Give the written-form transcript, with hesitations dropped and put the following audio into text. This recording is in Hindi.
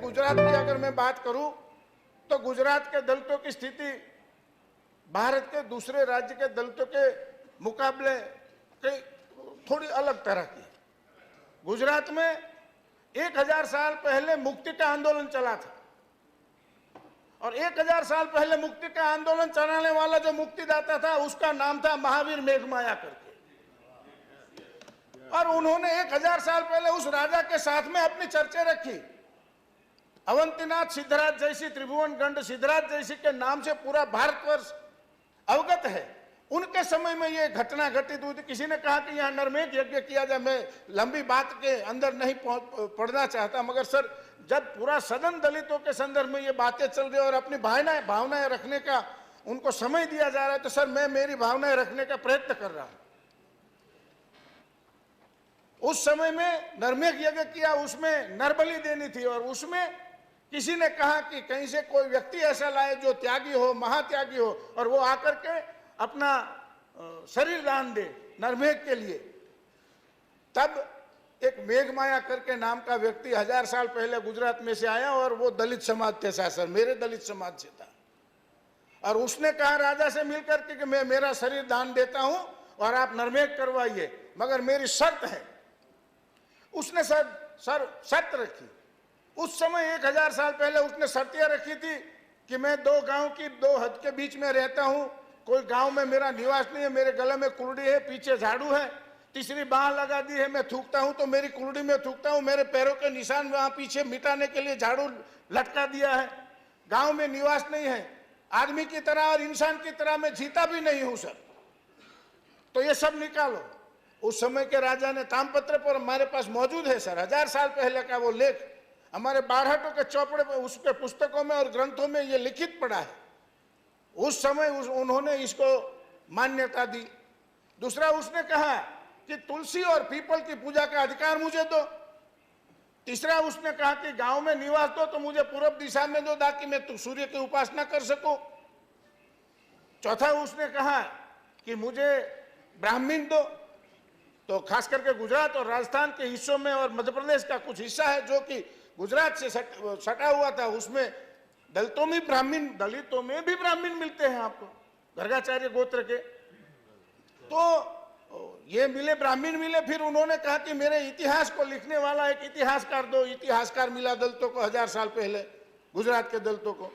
गुजरात की अगर मैं बात करूं तो गुजरात के दलितों की स्थिति भारत के दूसरे राज्य के दलितों के मुकाबले कई थोड़ी अलग तरह की है। गुजरात में 1000 साल पहले मुक्ति का आंदोलन चला था और 1000 साल पहले मुक्ति का आंदोलन चलाने वाला जो मुक्तिदाता था उसका नाम था महावीर मेघमाया करके। और उन्होंने 1000 साल पहले उस राजा के साथ में अपनी चर्चा रखी। अवंतीनाथ सिद्धराज जैसी, त्रिभुवन गंड सिद्धराज जैसी के नाम से पूरा भारतवर्ष अवगत है। उनके समय में ये घटना घटित हुई थी। किसी ने कहा कि यहाँ नरमेघ यज्ञ किया जाए। मैं लंबी बात के अंदर नहीं पढ़ना चाहता, मगर सर जब पूरा सदन दलितों के संदर्भ में ये बातें चल रही और अपनी भावनाएं रखने का उनको समय दिया जा रहा है, तो सर मैं मेरी भावनाएं रखने का प्रयत्न कर रहा हूं। उस समय में नरमेघ यज्ञ किया, उसमें नरबलि देनी थी और उसमें किसी ने कहा कि कहीं से कोई व्यक्ति ऐसा लाए जो त्यागी हो, महात्यागी हो, और वो आकर के अपना शरीर दान दे नरमेघ के लिए। तब एक मेघमाया करके नाम का व्यक्ति 1000 साल पहले गुजरात में से आया और वो दलित समाज थे सर, मेरे दलित समाज से था। और उसने कहा राजा से मिलकर के कि मैं मेरा शरीर दान देता हूं और आप नरमेघ करवाइए, मगर मेरी शर्त है। उसने शर्त रखी। उस समय 1000 साल पहले उसने शर्तियां रखी थी कि मैं 2 गांव की 2 हद के बीच में रहता हूं, कोई गांव में मेरा निवास नहीं है, मेरे गले में कुर्डी है, पीछे झाड़ू है, तीसरी बांह लगा दी है, मैं थूकता हूं तो मेरी कुर्डी में थूकता हूं, मेरे पैरों के निशान वहां पीछे मिटाने के लिए झाड़ू लटका दिया है। गांव में निवास नहीं है, आदमी की तरह और इंसान की तरह मैं जीता भी नहीं हूं सर, तो ये सब निकालो। उस समय के राजा ने तामपत्र पर हमारे पास मौजूद है सर, 1000 साल पहले का वो लेख हमारे बारहटों के चौपड़े पर, उसके पुस्तकों में और ग्रंथों में ये लिखित पड़ा है। उस समय उन्होंने इसको मान्यता दी। दूसरा उसने कहा कि तुलसी और पीपल की पूजा का अधिकार मुझे दो। तीसरा उसने कहा कि गांव में निवास दो तो मुझे पूर्व दिशा में दो ताकि मैं सूर्य की उपासना कर सकूं। चौथा उसने कहा कि मुझे ब्राह्मण दो। तो खास करके गुजरात और राजस्थान के हिस्सों में और मध्य प्रदेश का कुछ हिस्सा है जो कि गुजरात से सटा हुआ था, उसमें दलितों में भी ब्राह्मण मिलते हैं आपको, गर्गाचार्य गोत्र के। तो ये मिले, ब्राह्मण मिले। फिर उन्होंने कहा कि मेरे इतिहास को लिखने वाला एक इतिहासकार दो। इतिहासकार मिला दलितों को 1000 साल पहले, गुजरात के दलितों को।